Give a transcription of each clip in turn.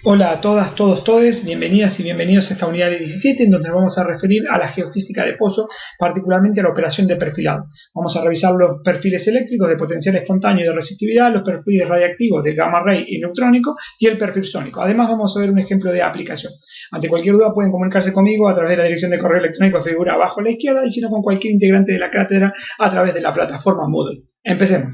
Hola a todas, todos, todes, bienvenidas y bienvenidos a esta unidad de 17 en donde nos vamos a referir a la geofísica de pozo, particularmente a la operación de perfilado. Vamos a revisar los perfiles eléctricos de potencial espontáneo y de resistividad, los perfiles radiactivos de gamma ray y neutrónico y el perfil sónico. Además vamos a ver un ejemplo de aplicación. Ante cualquier duda pueden comunicarse conmigo a través de la dirección de correo electrónico que figura abajo a la izquierda y si no con cualquier integrante de la cátedra a través de la plataforma Moodle. Empecemos.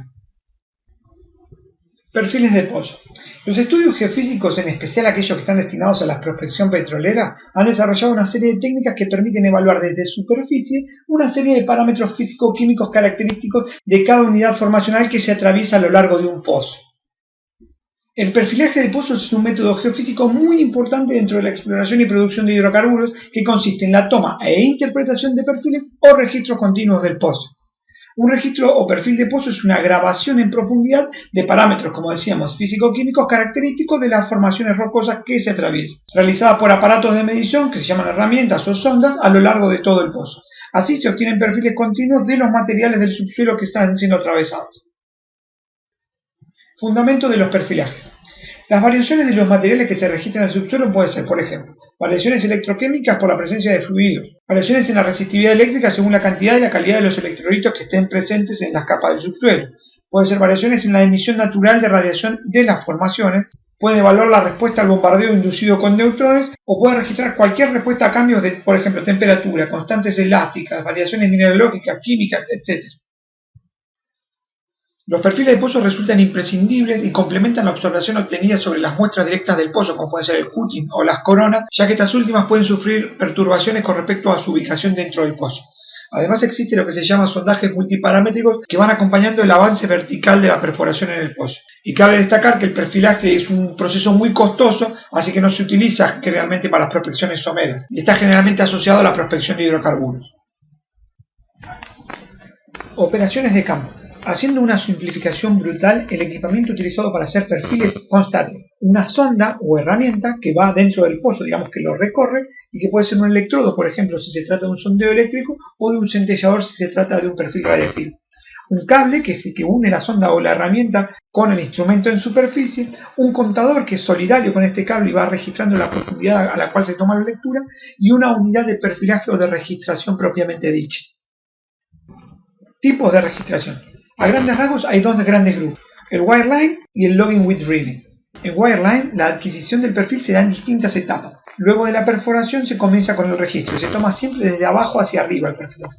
Perfiles de pozo. Los estudios geofísicos, en especial aquellos que están destinados a la prospección petrolera, han desarrollado una serie de técnicas que permiten evaluar desde superficie una serie de parámetros físico-químicos característicos de cada unidad formacional que se atraviesa a lo largo de un pozo. El perfilaje de pozos es un método geofísico muy importante dentro de la exploración y producción de hidrocarburos que consiste en la toma e interpretación de perfiles o registros continuos del pozo. Un registro o perfil de pozo es una grabación en profundidad de parámetros, como decíamos, físico-químicos característicos de las formaciones rocosas que se atraviesan, realizada por aparatos de medición que se llaman herramientas o sondas a lo largo de todo el pozo. Así se obtienen perfiles continuos de los materiales del subsuelo que están siendo atravesados. Fundamento de los perfilajes. Las variaciones de los materiales que se registran en el subsuelo pueden ser, por ejemplo, variaciones electroquímicas por la presencia de fluidos, variaciones en la resistividad eléctrica según la cantidad y la calidad de los electrolitos que estén presentes en las capas del subsuelo. Puede ser variaciones en la emisión natural de radiación de las formaciones, puede evaluar la respuesta al bombardeo inducido con neutrones o puede registrar cualquier respuesta a cambios de, por ejemplo, temperatura, constantes elásticas, variaciones mineralógicas, químicas, etc. Los perfiles de pozo resultan imprescindibles y complementan la observación obtenida sobre las muestras directas del pozo, como pueden ser el cutting o las coronas, ya que estas últimas pueden sufrir perturbaciones con respecto a su ubicación dentro del pozo. Además existe lo que se llama sondajes multiparamétricos que van acompañando el avance vertical de la perforación en el pozo. Y cabe destacar que el perfilaje es un proceso muy costoso, así que no se utiliza generalmente para las prospecciones someras, y está generalmente asociado a la prospección de hidrocarburos. Operaciones de campo. Haciendo una simplificación brutal, el equipamiento utilizado para hacer perfiles constate una sonda o herramienta que va dentro del pozo, digamos que lo recorre, y que puede ser un electrodo, por ejemplo, si se trata de un sondeo eléctrico, o de un centellador si se trata de un perfil radiactivo. Un cable que es el que une la sonda o la herramienta con el instrumento en superficie, un contador que es solidario con este cable y va registrando la profundidad a la cual se toma la lectura, y una unidad de perfilaje o de registración propiamente dicha. Tipos de registración. A grandes rasgos hay dos grandes grupos, el wireline y el logging with drilling. En wireline, la adquisición del perfil se da en distintas etapas. Luego de la perforación se comienza con el registro y se toma siempre desde abajo hacia arriba el perfilaje.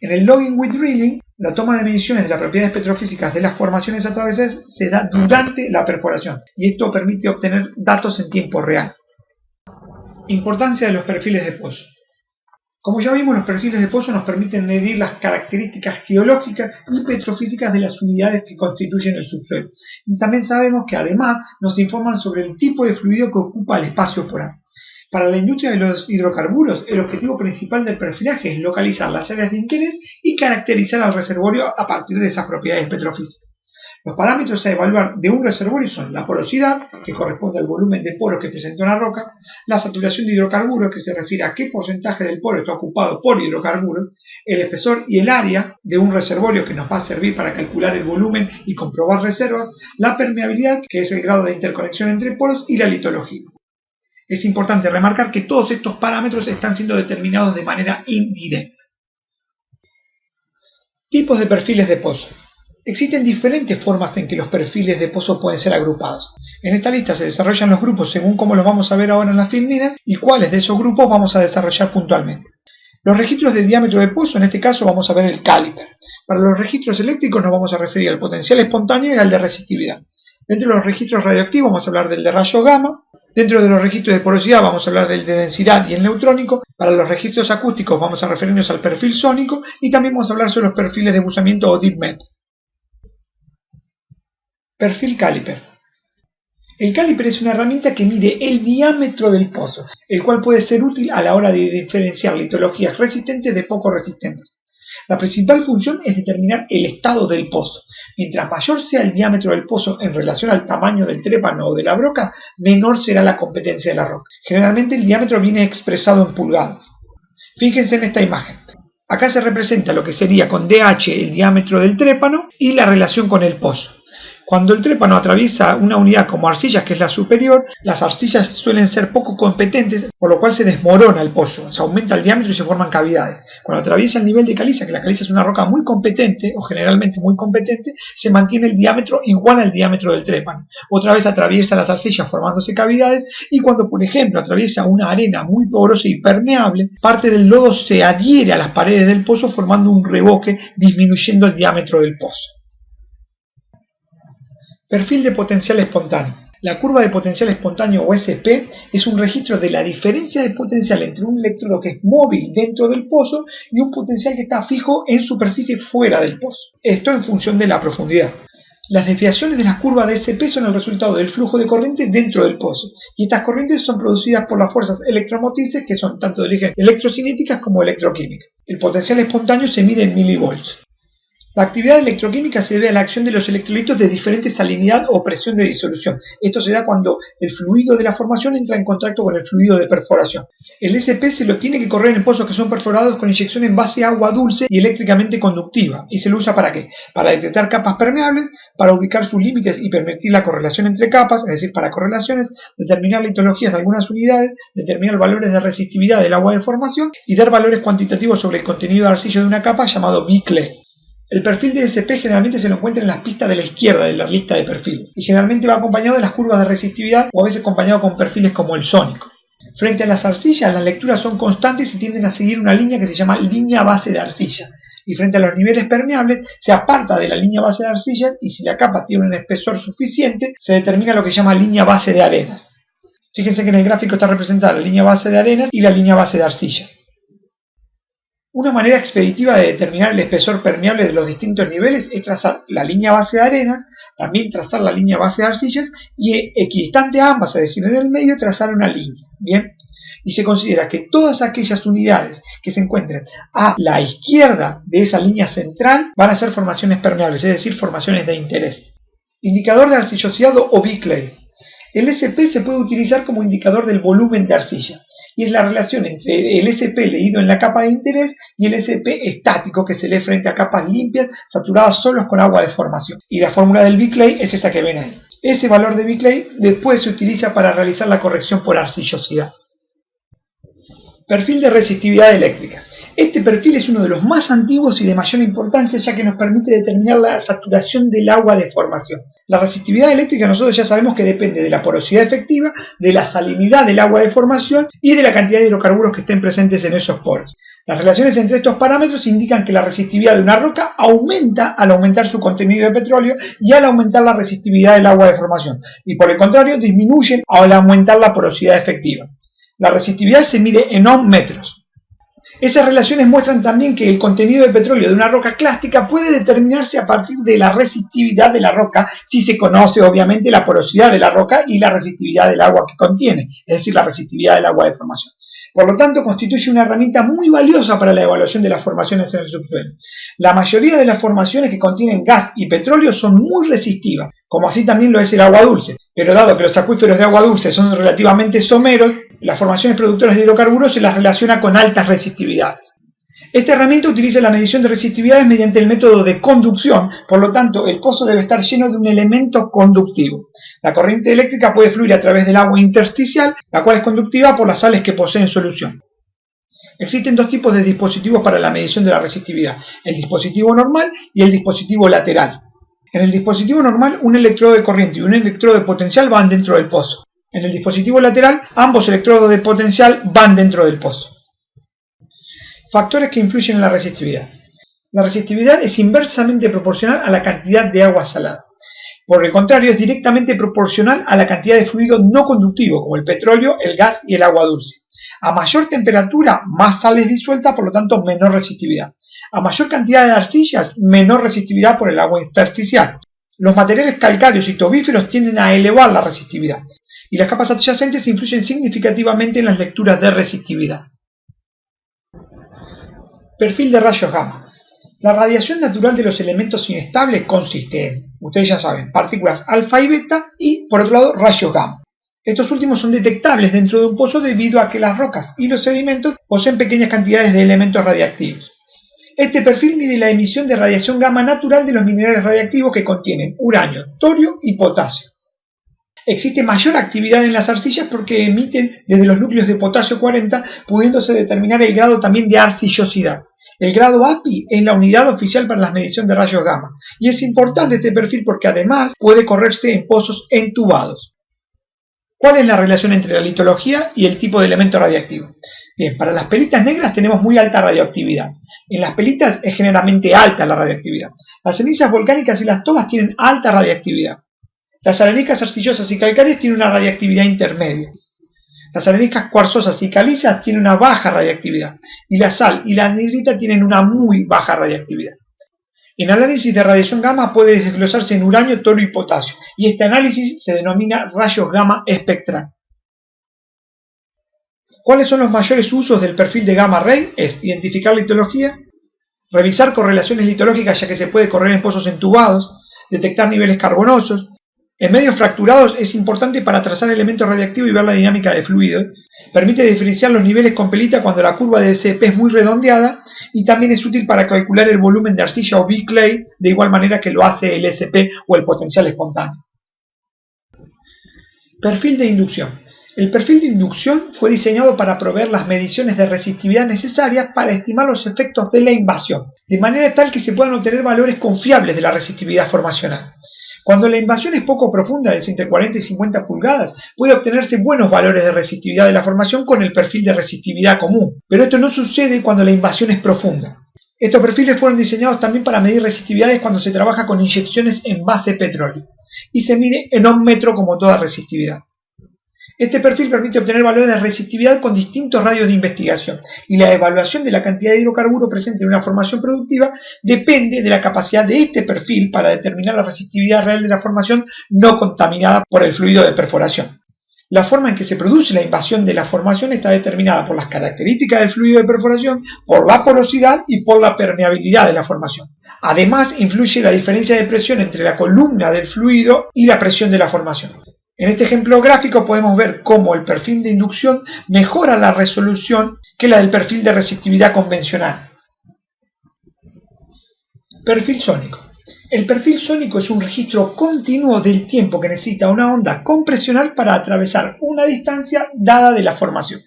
En el logging with drilling, la toma de mediciones de las propiedades petrofísicas de las formaciones atravesadas se da durante la perforación y esto permite obtener datos en tiempo real. Importancia de los perfiles de pozo. Como ya vimos, los perfiles de pozo nos permiten medir las características geológicas y petrofísicas de las unidades que constituyen el subsuelo. Y también sabemos que además nos informan sobre el tipo de fluido que ocupa el espacio polar. Para la industria de los hidrocarburos, el objetivo principal del perfilaje es localizar las áreas de interés y caracterizar al reservorio a partir de esas propiedades petrofísicas. Los parámetros a evaluar de un reservorio son la porosidad, que corresponde al volumen de poros que presenta una roca, la saturación de hidrocarburos, que se refiere a qué porcentaje del poro está ocupado por hidrocarburos, el espesor y el área de un reservorio que nos va a servir para calcular el volumen y comprobar reservas, la permeabilidad, que es el grado de interconexión entre poros, y la litología. Es importante remarcar que todos estos parámetros están siendo determinados de manera indirecta. Tipos de perfiles de pozo. Existen diferentes formas en que los perfiles de pozo pueden ser agrupados. En esta lista se desarrollan los grupos según cómo los vamos a ver ahora en las filminas y cuáles de esos grupos vamos a desarrollar puntualmente. Los registros de diámetro de pozo, en este caso vamos a ver el caliper. Para los registros eléctricos nos vamos a referir al potencial espontáneo y al de resistividad. Dentro de los registros radioactivos vamos a hablar del de rayos gamma. Dentro de los registros de porosidad vamos a hablar del de densidad y el neutrónico. Para los registros acústicos vamos a referirnos al perfil sónico y también vamos a hablar sobre los perfiles de buzamiento o deep met. Perfil caliper. El caliper es una herramienta que mide el diámetro del pozo, el cual puede ser útil a la hora de diferenciar litologías resistentes de poco resistentes. La principal función es determinar el estado del pozo. Mientras mayor sea el diámetro del pozo en relación al tamaño del trépano o de la broca, menor será la competencia de la roca. Generalmente el diámetro viene expresado en pulgadas. Fíjense en esta imagen. Acá se representa lo que sería con DH el diámetro del trépano y la relación con el pozo. Cuando el trépano atraviesa una unidad como arcillas, que es la superior, las arcillas suelen ser poco competentes, por lo cual se desmorona el pozo, se aumenta el diámetro y se forman cavidades. Cuando atraviesa el nivel de caliza, que la caliza es una roca muy competente, o generalmente muy competente, se mantiene el diámetro igual al diámetro del trépano. Otra vez atraviesa las arcillas formándose cavidades, y cuando, por ejemplo, atraviesa una arena muy porosa y permeable, parte del lodo se adhiere a las paredes del pozo formando un revoque, disminuyendo el diámetro del pozo. Perfil de potencial espontáneo. La curva de potencial espontáneo o SP es un registro de la diferencia de potencial entre un electrodo que es móvil dentro del pozo y un potencial que está fijo en superficie fuera del pozo. Esto en función de la profundidad. Las desviaciones de las curvas de SP son el resultado del flujo de corriente dentro del pozo, y estas corrientes son producidas por las fuerzas electromotrices que son tanto de origen electrocinéticas como electroquímicas. El potencial espontáneo se mide en milivolts. La actividad electroquímica se debe a la acción de los electrolitos de diferente salinidad o presión de disolución. Esto se da cuando el fluido de la formación entra en contacto con el fluido de perforación. El SP se lo tiene que correr en pozos que son perforados con inyección en base a agua dulce y eléctricamente conductiva. ¿Y se lo usa para qué? Para detectar capas permeables, para ubicar sus límites y permitir la correlación entre capas, es decir, para correlaciones, determinar litologías de algunas unidades, determinar valores de resistividad del agua de formación y dar valores cuantitativos sobre el contenido de arcilla de una capa llamado Bickley. El perfil de SP generalmente se lo encuentra en las pistas de la izquierda de la lista de perfiles y generalmente va acompañado de las curvas de resistividad o a veces acompañado con perfiles como el sónico. Frente a las arcillas, las lecturas son constantes y tienden a seguir una línea que se llama línea base de arcilla. Y frente a los niveles permeables, se aparta de la línea base de arcilla y si la capa tiene un espesor suficiente, se determina lo que se llama línea base de arenas. Fíjense que en el gráfico está representada la línea base de arenas y la línea base de arcillas. Una manera expeditiva de determinar el espesor permeable de los distintos niveles es trazar la línea base de arenas, también trazar la línea base de arcillas y equidistante a ambas, es decir, en el medio trazar una línea. Bien, y se considera que todas aquellas unidades que se encuentren a la izquierda de esa línea central van a ser formaciones permeables, es decir, formaciones de interés. Indicador de arcillosidad o Bickley. El SP se puede utilizar como indicador del volumen de arcilla. Y es la relación entre el SP leído en la capa de interés y el SP estático que se lee frente a capas limpias saturadas solos con agua de formación. Y la fórmula del Bickley es esa que ven ahí. Ese valor de Bickley después se utiliza para realizar la corrección por arcillosidad. Perfil de resistividad eléctrica. Este perfil es uno de los más antiguos y de mayor importancia ya que nos permite determinar la saturación del agua de formación. La resistividad eléctrica nosotros ya sabemos que depende de la porosidad efectiva, de la salinidad del agua de formación y de la cantidad de hidrocarburos que estén presentes en esos poros. Las relaciones entre estos parámetros indican que la resistividad de una roca aumenta al aumentar su contenido de petróleo y al aumentar la resistividad del agua de formación, y por el contrario disminuyen al aumentar la porosidad efectiva. La resistividad se mide en ohmmetros. Esas relaciones muestran también que el contenido de petróleo de una roca clástica puede determinarse a partir de la resistividad de la roca si se conoce obviamente la porosidad de la roca y la resistividad del agua que contiene, es decir, la resistividad del agua de formación. Por lo tanto, constituye una herramienta muy valiosa para la evaluación de las formaciones en el subsuelo. La mayoría de las formaciones que contienen gas y petróleo son muy resistivas, como así también lo es el agua dulce. Pero dado que los acuíferos de agua dulce son relativamente someros, las formaciones productoras de hidrocarburos se las relaciona con altas resistividades. Esta herramienta utiliza la medición de resistividades mediante el método de conducción, por lo tanto el pozo debe estar lleno de un elemento conductivo. La corriente eléctrica puede fluir a través del agua intersticial, la cual es conductiva por las sales que posee en solución. Existen dos tipos de dispositivos para la medición de la resistividad, el dispositivo normal y el dispositivo lateral. En el dispositivo normal, un electrodo de corriente y un electrodo de potencial van dentro del pozo. En el dispositivo lateral, ambos electrodos de potencial van dentro del pozo. Factores que influyen en la resistividad. La resistividad es inversamente proporcional a la cantidad de agua salada. Por el contrario, es directamente proporcional a la cantidad de fluido no conductivo, como el petróleo, el gas y el agua dulce. A mayor temperatura, más sal es disuelta, por lo tanto, menor resistividad. A mayor cantidad de arcillas, menor resistividad por el agua intersticial. Los materiales calcáreos y tobíferos tienden a elevar la resistividad, y las capas adyacentes influyen significativamente en las lecturas de resistividad. Perfil de rayos gamma. La radiación natural de los elementos inestables consiste en, ustedes ya saben, partículas alfa y beta y, por otro lado, rayos gamma. Estos últimos son detectables dentro de un pozo debido a que las rocas y los sedimentos poseen pequeñas cantidades de elementos radiactivos. Este perfil mide la emisión de radiación gamma natural de los minerales radiactivos que contienen uranio, torio y potasio. Existe mayor actividad en las arcillas porque emiten desde los núcleos de potasio 40, pudiéndose determinar el grado también de arcillosidad. El grado API es la unidad oficial para la medición de rayos gamma, y es importante este perfil porque además puede correrse en pozos entubados. ¿Cuál es la relación entre la litología y el tipo de elemento radiactivo? Bien, para las pelitas negras tenemos muy alta radioactividad. En las pelitas es generalmente alta la radioactividad. Las cenizas volcánicas y las tobas tienen alta radioactividad. Las areniscas arcillosas y calcáreas tienen una radioactividad intermedia. Las areniscas cuarzosas y calizas tienen una baja radioactividad. Y la sal y la anhidrita tienen una muy baja radioactividad. En análisis de radiación gamma puede desglosarse en uranio, torio y potasio. Y este análisis se denomina rayos gamma espectral. ¿Cuáles son los mayores usos del perfil de gamma ray? Es identificar litología, revisar correlaciones litológicas ya que se puede correr en pozos entubados, detectar niveles carbonosos. En medios fracturados es importante para trazar elementos radiactivos y ver la dinámica de fluidos. Permite diferenciar los niveles con pelita cuando la curva de SEP es muy redondeada y también es útil para calcular el volumen de arcilla o B-clay de igual manera que lo hace el SP o el potencial espontáneo. Perfil de inducción. El perfil de inducción fue diseñado para proveer las mediciones de resistividad necesarias para estimar los efectos de la invasión, de manera tal que se puedan obtener valores confiables de la resistividad formacional. Cuando la invasión es poco profunda, es entre 40 y 50 pulgadas, puede obtenerse buenos valores de resistividad de la formación con el perfil de resistividad común, pero esto no sucede cuando la invasión es profunda. Estos perfiles fueron diseñados también para medir resistividades cuando se trabaja con inyecciones en base petróleo, y se mide en ohmmetro como toda resistividad. Este perfil permite obtener valores de resistividad con distintos radios de investigación, y la evaluación de la cantidad de hidrocarburo presente en una formación productiva depende de la capacidad de este perfil para determinar la resistividad real de la formación no contaminada por el fluido de perforación. La forma en que se produce la invasión de la formación está determinada por las características del fluido de perforación, por la porosidad y por la permeabilidad de la formación. Además, influye la diferencia de presión entre la columna del fluido y la presión de la formación. En este ejemplo gráfico podemos ver cómo el perfil de inducción mejora la resolución que la del perfil de resistividad convencional. Perfil sónico. El perfil sónico es un registro continuo del tiempo que necesita una onda compresional para atravesar una distancia dada de la formación.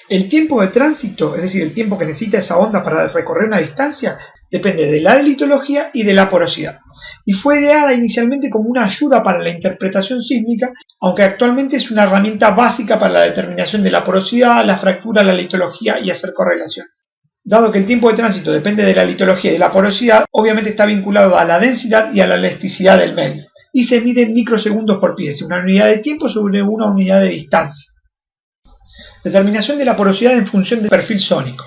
El tiempo de tránsito, es decir, el tiempo que necesita esa onda para recorrer una distancia, depende de la litología y de la porosidad, y fue ideada inicialmente como una ayuda para la interpretación sísmica, aunque actualmente es una herramienta básica para la determinación de la porosidad, la fractura, la litología y hacer correlaciones. Dado que el tiempo de tránsito depende de la litología y de la porosidad, obviamente está vinculado a la densidad y a la elasticidad del medio, y se mide en microsegundos por pie, es una unidad de tiempo sobre una unidad de distancia. Determinación de la porosidad en función del perfil sónico.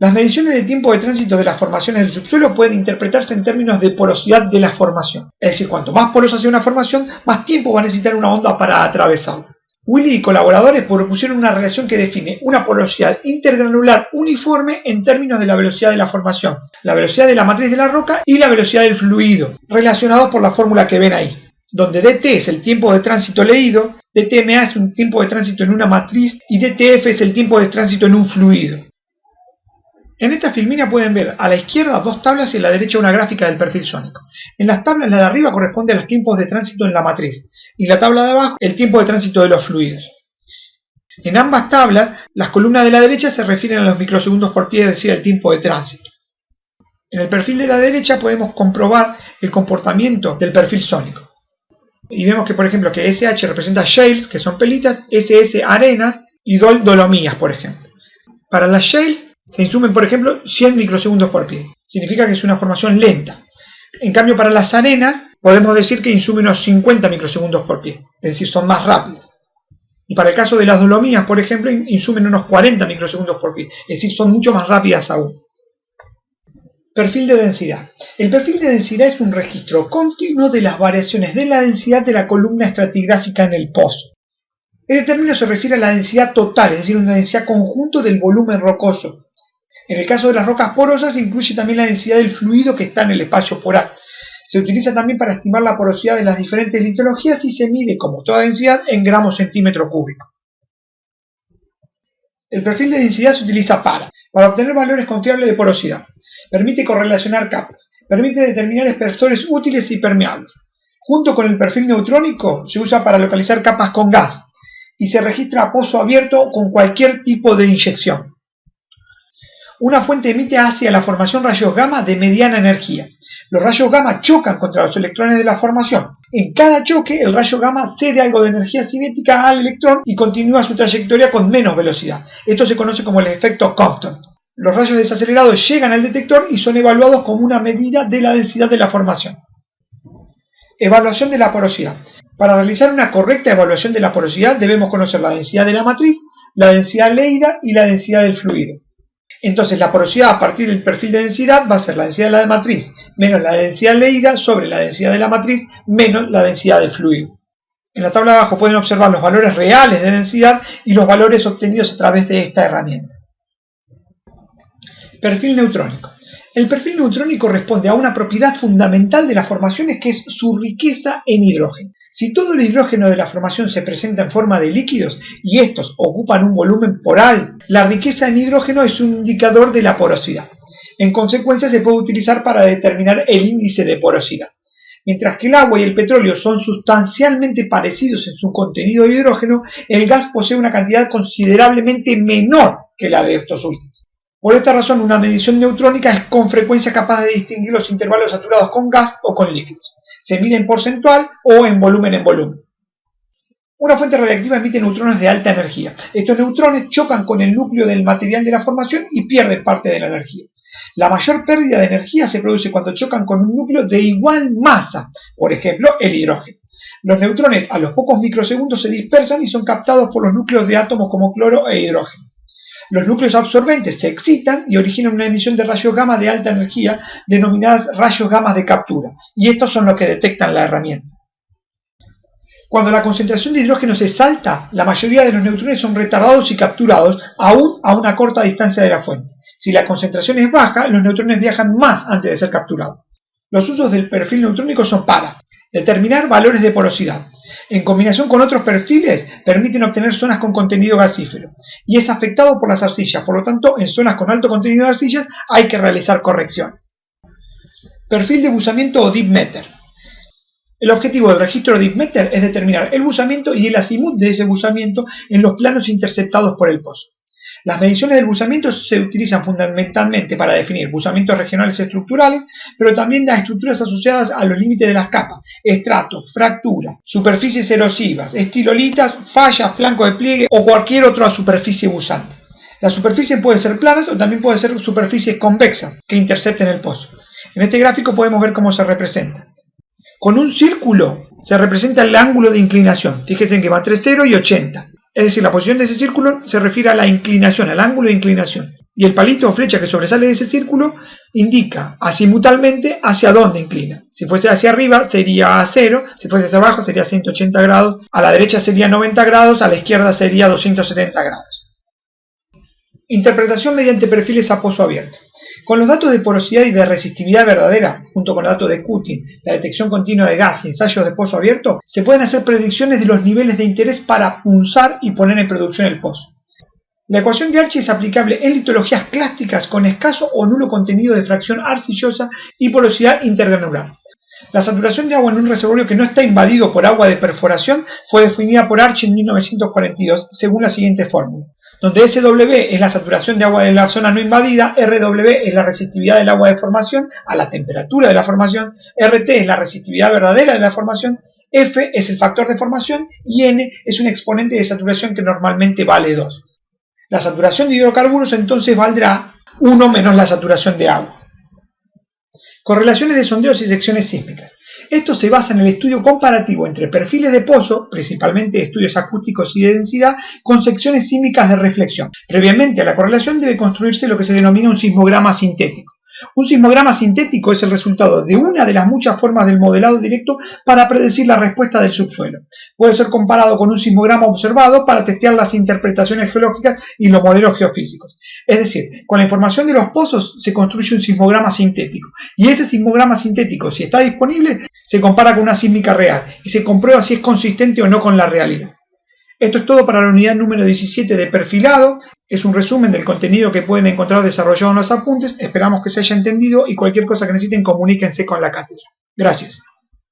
Las mediciones de tiempo de tránsito de las formaciones del subsuelo pueden interpretarse en términos de porosidad de la formación. Es decir, cuanto más porosa sea una formación, más tiempo va a necesitar una onda para atravesarla. Willy y colaboradores propusieron una relación que define una porosidad intergranular uniforme en términos de la velocidad de la formación, la velocidad de la matriz de la roca y la velocidad del fluido, relacionados por la fórmula que ven ahí, donde dt es el tiempo de tránsito leído, dtma es un tiempo de tránsito en una matriz y dtf es el tiempo de tránsito en un fluido. En esta filmina pueden ver a la izquierda dos tablas y a la derecha una gráfica del perfil sónico. En las tablas la de arriba corresponde a los tiempos de tránsito en la matriz y la tabla de abajo el tiempo de tránsito de los fluidos. En ambas tablas las columnas de la derecha se refieren a los microsegundos por pie, es decir, el tiempo de tránsito. En el perfil de la derecha podemos comprobar el comportamiento del perfil sónico. Y vemos que, por ejemplo, que SH representa shales, que son pelitas, SS arenas y DOL dolomías, por ejemplo. Para las shales se insumen, por ejemplo, 100 microsegundos por pie. Significa que es una formación lenta. En cambio, para las arenas podemos decir que insumen unos 50 microsegundos por pie. Es decir, son más rápidas. Y para el caso de las dolomías, por ejemplo, insumen unos 40 microsegundos por pie. Es decir, son mucho más rápidas aún. Perfil de densidad. El perfil de densidad es un registro continuo de las variaciones de la densidad de la columna estratigráfica en el pozo. Este término se refiere a la densidad total, es decir, una densidad conjunto del volumen rocoso. En el caso de las rocas porosas incluye también la densidad del fluido que está en el espacio poral. Se utiliza también para estimar la porosidad de las diferentes litologías y se mide, como toda densidad, en gramos centímetro cúbico. El perfil de densidad se utiliza para obtener valores confiables de porosidad, permite correlacionar capas, permite determinar espesores útiles y permeables. Junto con el perfil neutrónico se usa para localizar capas con gas y se registra a pozo abierto con cualquier tipo de inyección. Una fuente emite hacia la formación rayos gamma de mediana energía. Los rayos gamma chocan contra los electrones de la formación. En cada choque, el rayo gamma cede algo de energía cinética al electrón y continúa su trayectoria con menos velocidad. Esto se conoce como el efecto Compton. Los rayos desacelerados llegan al detector y son evaluados como una medida de la densidad de la formación. Evaluación de la porosidad. Para realizar una correcta evaluación de la porosidad debemos conocer la densidad de la matriz, la densidad Leyda y la densidad del fluido. Entonces la porosidad a partir del perfil de densidad va a ser la densidad de la matriz menos la densidad Leyda sobre la densidad de la matriz menos la densidad del fluido. En la tabla de abajo pueden observar los valores reales de densidad y los valores obtenidos a través de esta herramienta. Perfil neutrónico. El perfil neutrónico responde a una propiedad fundamental de las formaciones que es su riqueza en hidrógeno. Si todo el hidrógeno de la formación se presenta en forma de líquidos y estos ocupan un volumen poral, la riqueza en hidrógeno es un indicador de la porosidad. En consecuencia se puede utilizar para determinar el índice de porosidad. Mientras que el agua y el petróleo son sustancialmente parecidos en su contenido de hidrógeno, el gas posee una cantidad considerablemente menor que la de estos últimos. Por esta razón, una medición neutrónica es con frecuencia capaz de distinguir los intervalos saturados con gas o con líquidos. Se mide en porcentual o en volumen. Una fuente radiactiva emite neutrones de alta energía. Estos neutrones chocan con el núcleo del material de la formación y pierden parte de la energía. La mayor pérdida de energía se produce cuando chocan con un núcleo de igual masa, por ejemplo, el hidrógeno. Los neutrones a los pocos microsegundos se dispersan y son captados por los núcleos de átomos como cloro e hidrógeno. Los núcleos absorbentes se excitan y originan una emisión de rayos gamma de alta energía denominadas rayos gamma de captura, y estos son los que detectan la herramienta. Cuando la concentración de hidrógeno es alta, la mayoría de los neutrones son retardados y capturados aún a una corta distancia de la fuente. Si la concentración es baja, los neutrones viajan más antes de ser capturados. Los usos del perfil neutrónico son para determinar valores de porosidad. En combinación con otros perfiles, permiten obtener zonas con contenido gasífero y es afectado por las arcillas, por lo tanto, en zonas con alto contenido de arcillas hay que realizar correcciones. Perfil de buzamiento o deep meter. El objetivo del registro deep meter es determinar el buzamiento y el azimut de ese buzamiento en los planos interceptados por el pozo. Las mediciones del buzamiento se utilizan fundamentalmente para definir buzamientos regionales estructurales, pero también las estructuras asociadas a los límites de las capas, estratos, fracturas, superficies erosivas, estilolitas, fallas, flanco de pliegue o cualquier otra superficie buzante. Las superficies pueden ser planas o también pueden ser superficies convexas que intercepten el pozo. En este gráfico podemos ver cómo se representa. Con un círculo se representa el ángulo de inclinación. Fíjense que va entre 0 y 80. Es decir, la posición de ese círculo se refiere a la inclinación, al ángulo de inclinación. Y el palito o flecha que sobresale de ese círculo indica azimutalmente hacia dónde inclina. Si fuese hacia arriba sería a 0, si fuese hacia abajo sería 180 grados, a la derecha sería 90 grados, a la izquierda sería 270 grados. Interpretación mediante perfiles a pozo abierto. Con los datos de porosidad y de resistividad verdadera, junto con los datos de Cutting, la detección continua de gas y ensayos de pozo abierto, se pueden hacer predicciones de los niveles de interés para punzar y poner en producción el pozo. La ecuación de Archi es aplicable en litologías clásticas con escaso o nulo contenido de fracción arcillosa y porosidad intergranular. La saturación de agua en un reservorio que no está invadido por agua de perforación fue definida por Archi en 1942 según la siguiente fórmula, donde SW es la saturación de agua de la zona no invadida, RW es la resistividad del agua de formación a la temperatura de la formación, RT es la resistividad verdadera de la formación, F es el factor de formación y N es un exponente de saturación que normalmente vale 2. La saturación de hidrocarburos entonces valdrá 1 menos la saturación de agua. Correlaciones de sondeos y secciones sísmicas. Esto se basa en el estudio comparativo entre perfiles de pozo, principalmente estudios acústicos y de densidad, con secciones sísmicas de reflexión. Previamente a la correlación debe construirse lo que se denomina un sismograma sintético. Un sismograma sintético es el resultado de una de las muchas formas del modelado directo para predecir la respuesta del subsuelo. Puede ser comparado con un sismograma observado para testear las interpretaciones geológicas y los modelos geofísicos. Es decir, con la información de los pozos se construye un sismograma sintético y ese sismograma sintético, si está disponible, se compara con una sísmica real y se comprueba si es consistente o no con la realidad. Esto es todo para la unidad número 17 de perfilado. es un resumen del contenido que pueden encontrar desarrollado en los apuntes. Esperamos que se haya entendido y cualquier cosa que necesiten comuníquense con la cátedra. Gracias.